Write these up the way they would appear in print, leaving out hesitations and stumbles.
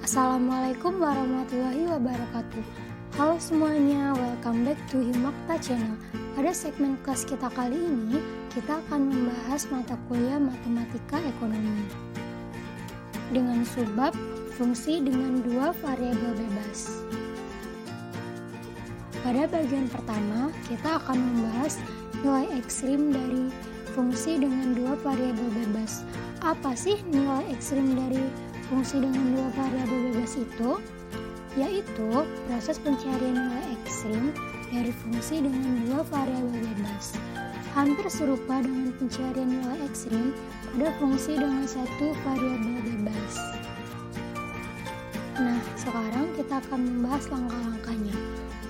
Assalamualaikum warahmatullahi wabarakatuh. Halo semuanya, welcome back to Himakta Channel. Pada segmen kelas kita kali ini, kita akan membahas mata kuliah matematika ekonomi dengan subbab fungsi dengan dua variabel bebas. Pada bagian pertama, kita akan membahas nilai ekstrim dari fungsi dengan dua variabel bebas. Apa sih nilai ekstrim dari fungsi dengan dua variabel bebas itu? Yaitu proses pencarian nilai ekstrim dari fungsi dengan dua variabel bebas. Hampir serupa dengan pencarian nilai ekstrim pada fungsi dengan satu variabel bebas. Nah, sekarang kita akan membahas langkah-langkahnya.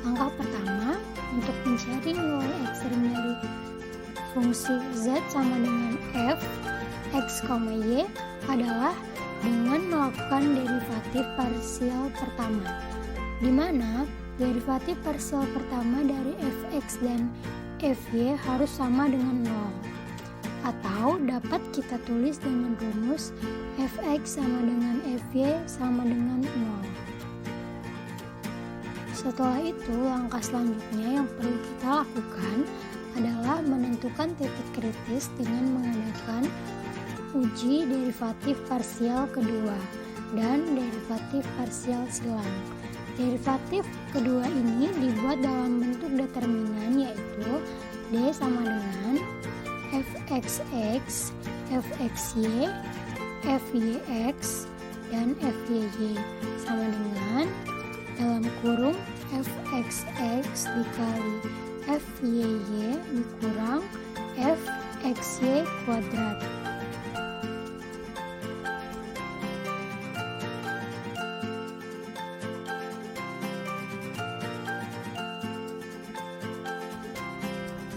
Langkah pertama, untuk mencari nilai ekstrim dari fungsi z sama dengan f x, y adalah dengan melakukan derivatif parsial pertama, di mana derivatif parsial pertama dari fx dan fy harus sama dengan 0, atau dapat kita tulis dengan rumus fx sama dengan fy sama dengan 0. Setelah itu, langkah selanjutnya yang perlu kita lakukan adalah menentukan titik kritis dengan mengadakan uji derivatif parsial kedua dan derivatif parsial silang. Derivatif kedua ini dibuat dalam bentuk determinan, yaitu D sama dengan fxx, fxy, fyx, dan fyy sama dengan dalam kurung fxx dikali fyy dikurang fxy kuadrat.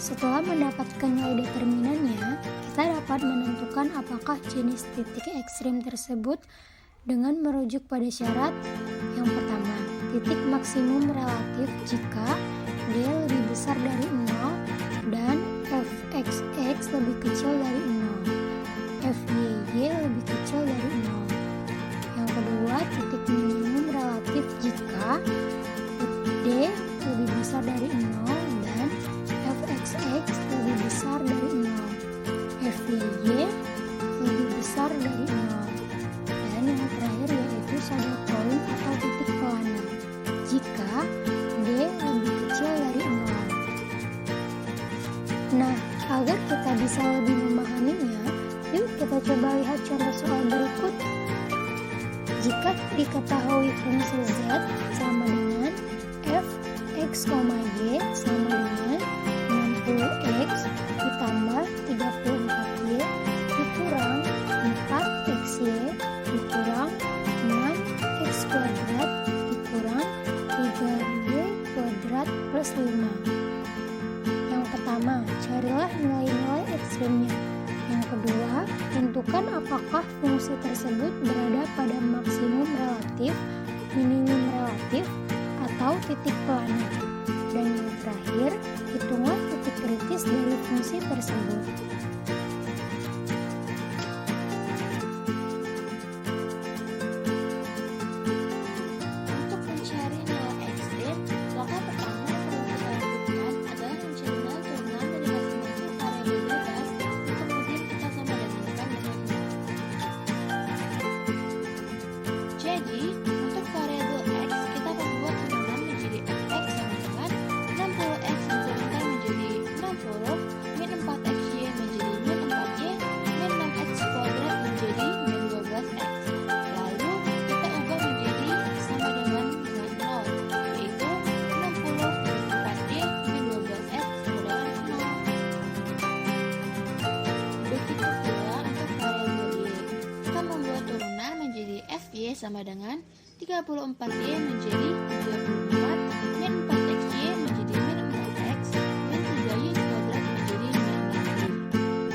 Setelah mendapatkan nilai determinannya, kita dapat menentukan apakah jenis titik ekstrim tersebut dengan merujuk pada syarat yang pertama, titik maksimum relatif jika D lebih besar dari 0 dan fxx lebih kecil dari 0, fyy lebih kecil dari 0. Yang kedua, titik minimum relatif jika D lebih besar dari 0 dan fxx lebih besar dari 0, fyy lebih besar dari 0. Dan yang terakhir yaitu saddle point atau titik pelana jika D lebih kecil dari 0. Nah, agar kita bisa lebih memahaminya, yuk kita coba lihat contoh soal berikut. Jika diketahui fungsi z sama dengan fx, y sama dengan 60x ditambah 34y dikurang 4xy dikurang 6x kuadrat dikurang 3y kuadrat plus 5. Yang pertama, carilah nilai-nilai ekstrimnya. Yang kedua, tentukan apakah fungsi tersebut berada pada maksimum relatif, minimum relatif, atau titik pelana. Dan yang terakhir, hitunglah titik kritis dari fungsi tersebut. Untuk mencari nilai ekstrim, langkah pertama yang perlu kita lakukan adalah mencari nilai turunan dari masing-masing variabel bebas, kemudian kita sama bandingkan dengan 0. Jadi, untuk variabel x, kita membuat turunan menjadi fx sama dengan 60x diturunkan menjadi 60, min 4xy menjadi min 4y, min 6x kuadrat menjadi min 12x. Lalu kita ubah menjadi sama dengan 0, yaitu 60 min 4y min 12x sama dengan 0. Begitu pula untuk variabel y, kita membuat turunan menjadi fy sama dengan 34y menjadi 34, min 4xy menjadi min 4x, min 3y kuadrat menjadi min 6y.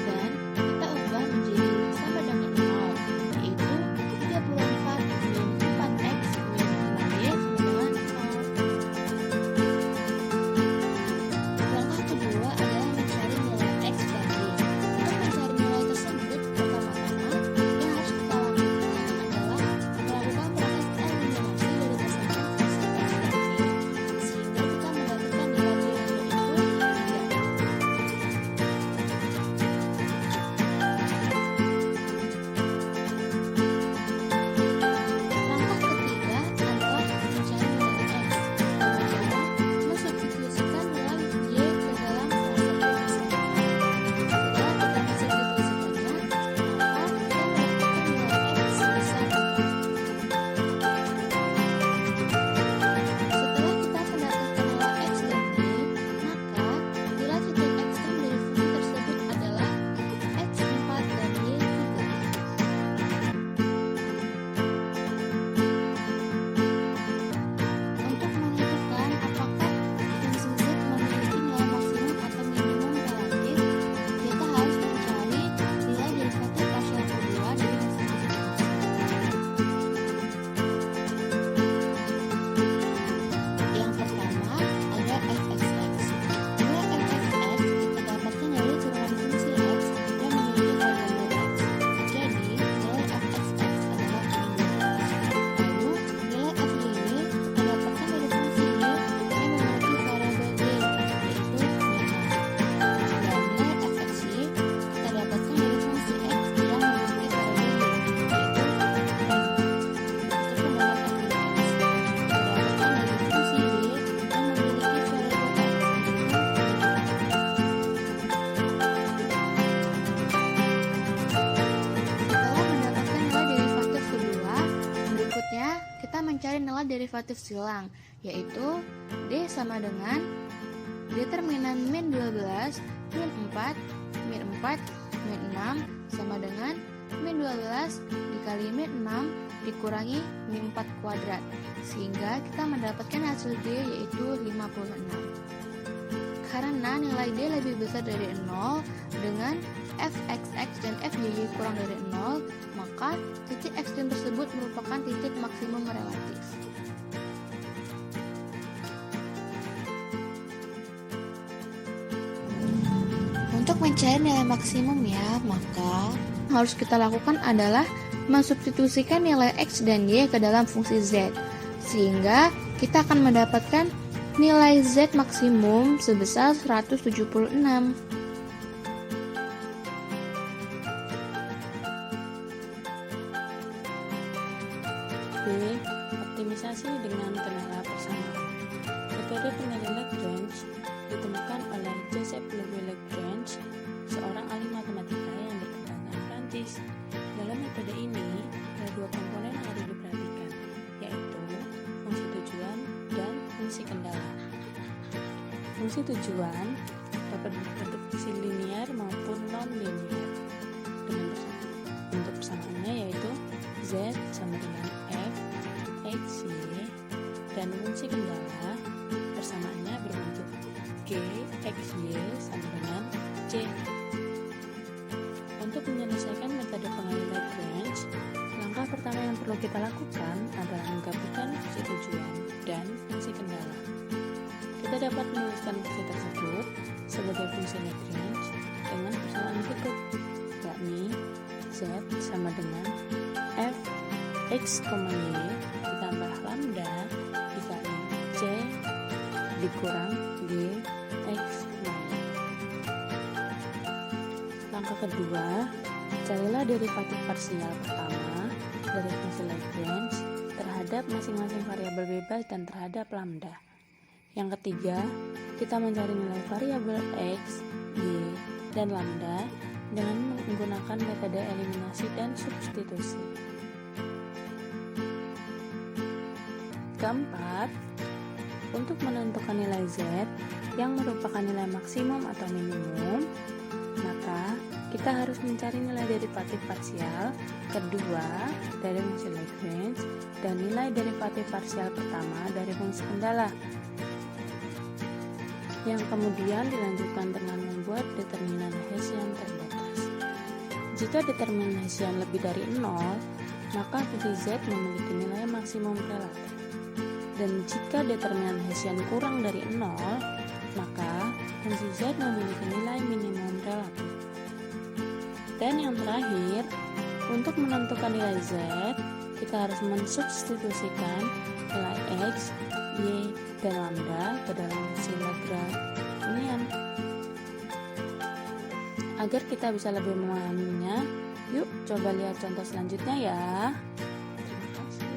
Dan kita ubah menjadi sama dengan 0, yaitu 34 min 4x min 5y sama dengan 0. Langkah kedua adalah mencari nilai x dan y. Untuk mencari nilai tersebut, pertama-tama yang harus kita lakukan adalah melakukan proses Selanjutnya, kita mencari nilai derivatif silang, yaitu D sama dengan determinan min 12, min 4, min 4, min 6 sama dengan min 12 dikali min 6 dikurangi min 4 kuadrat, sehingga kita mendapatkan hasil D yaitu 56. Karena nilai D lebih besar dari 0 dengan fxx dan fyy kurang dari 0, maka titik ekstrem tersebut merupakan titik maksimum relatif. Untuk mencari nilai maksimum maka harus kita lakukan adalah mensubstitusikan nilai x dan y ke dalam fungsi z, sehingga kita akan mendapatkan nilai z maksimum sebesar 176. B. Optimisasi dengan kendala persamaan. Metode penilaian Lagrange ditemukan oleh Joseph Louis Lagrange, seorang ahli matematika yang berkebangsaan Prancis. Dalam metode ini, ada dua komponen yang harus diperhatikan, yaitu fungsi tujuan dan fungsi kendala. Fungsi tujuan dapat berbentuk fungsi linear maupun non-linear. Dengan bentuk persamaannya yaitu z sama dengan f, x, y, dan fungsi kendala persamaannya berbentuk g, x, y sama dengan c. Untuk menyelesaikan metode penilaian Lagrange, langkah pertama yang perlu kita lakukan adalah menggabungkan fungsi tujuan dan fungsi kendala. Kita dapat menuliskan fungsi tersebut sebagai fungsi Lagrange dengan persamaan berikut, yakni z sama dengan f x, y ditambah lambda dikali c dikurang g x, y. Langkah kedua, carilah derivatif parsial pertama dari fungsi Lagrange terhadap masing-masing variabel bebas dan terhadap lambda. Yang ketiga, kita mencari nilai variabel x, y, dan lambda dengan menggunakan metode eliminasi dan substitusi. Keempat, untuk menentukan nilai z yang merupakan nilai maksimum atau minimum, maka kita harus mencari nilai derivatif parsial kedua dari fungsi Lagrange dan nilai derivatif parsial pertama dari fungsi kendala, yang kemudian dilanjutkan dengan membuat determinan Hessian terbatas. Jika determinan Hessian lebih dari 0, maka fungsi z memiliki nilai maksimum relatif. Dan jika determinan Hessian kurang dari 0, maka fungsi z memiliki nilai minimum relatif. Dan yang terakhir, untuk menentukan nilai z, kita harus mensubstitusikan nilai x, y, dan lambda ke dalam fungsi Lagrangian. Agar kita bisa lebih memahaminya, yuk coba lihat contoh selanjutnya ya. Terima kasih.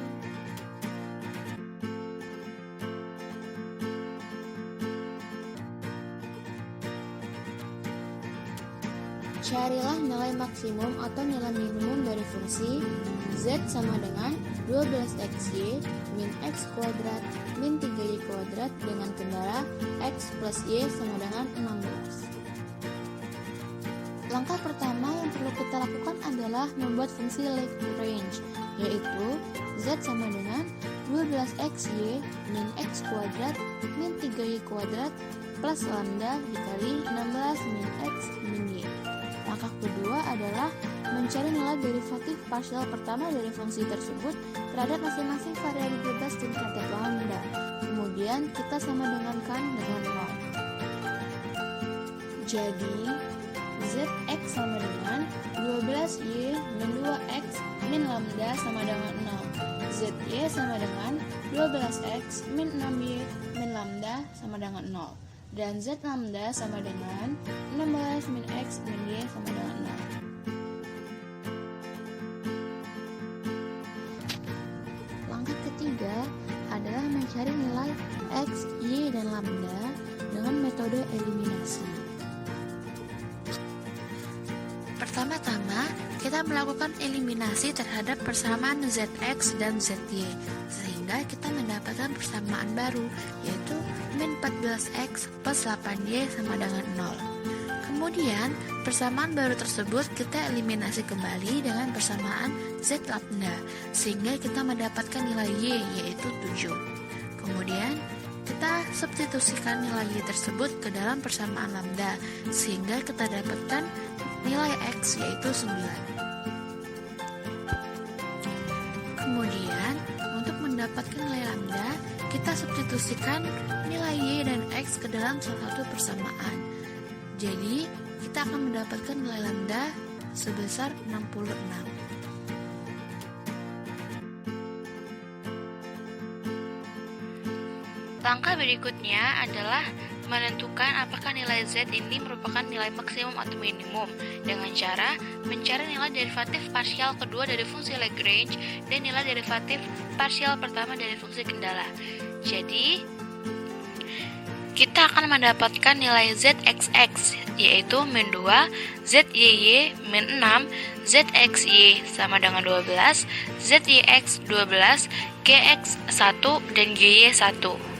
Carilah nilai maksimum atau nilai minimum dari fungsi z sama dengan 12xy min x kuadrat min 3y kuadrat dengan kendala x plus y sama dengan 16. Langkah pertama yang perlu kita lakukan adalah membuat fungsi Lagrange, yaitu z sama dengan 12xy min x kuadrat min 3y kuadrat plus lambda dikali 16 min x min y. Langkah kedua adalah mencari nilai derivatif parsial pertama dari fungsi tersebut terhadap masing-masing variabel bebas dan terhadap lambda. Kemudian kita sama dengankan dengan 0. Jadi zx sama dengan 12y min 2x min lambda sama dengan 0. Zy sama dengan 12x min 6y min lambda sama dengan 0. Dan z lambda sama dengan 16 min x min y sama dengan 0. Langkah ketiga adalah mencari nilai x, y, dan lambda dengan metode eliminasi. Pertama-tama, kita melakukan eliminasi terhadap persamaan ZX dan ZY, sehingga kita mendapatkan persamaan baru, yaitu min 14X plus 8Y sama dengan 0. Kemudian, persamaan baru tersebut kita eliminasi kembali dengan persamaan Z lambda, sehingga kita mendapatkan nilai Y, yaitu 7. Kemudian, kita substitusikan nilai Y tersebut ke dalam persamaan lambda, sehingga kita dapatkan nilai X, yaitu 9. Kemudian, untuk mendapatkan nilai lambda, kita substitusikan nilai Y dan X ke dalam salah satu persamaan. Jadi, kita akan mendapatkan nilai lambda sebesar 66. Langkah berikutnya adalah menentukan apakah nilai Z ini merupakan nilai maksimum atau minimum dengan cara mencari nilai derivatif parsial kedua dari fungsi Lagrange dan nilai derivatif parsial pertama dari fungsi kendala. Jadi, kita akan mendapatkan nilai ZXX, yaitu min 2, ZYY min 6, ZXY sama dengan 12, ZYX 12, GX 1, dan GY 1.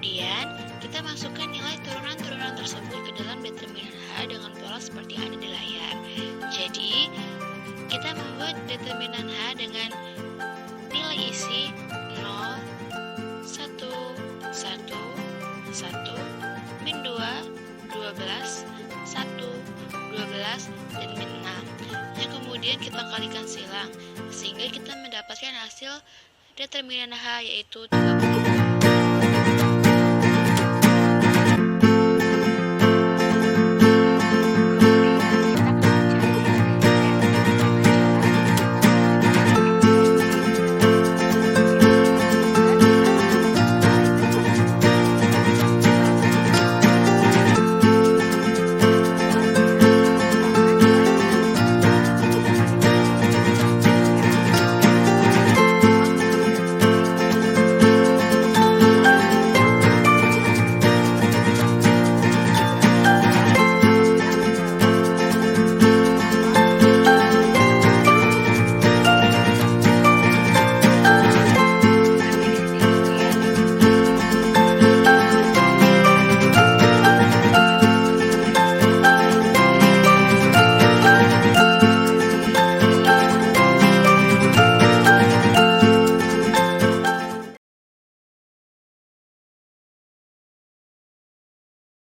Kemudian, kita masukkan nilai turunan-turunan tersebut ke dalam determinan H dengan pola seperti ada di layar. Jadi, kita membuat determinan H dengan nilai isi 0, 1, 1, 1, min 2, 12, 1, 12, dan min 6. Yang kemudian kita kalikan silang, sehingga kita mendapatkan hasil determinan H, yaitu 30.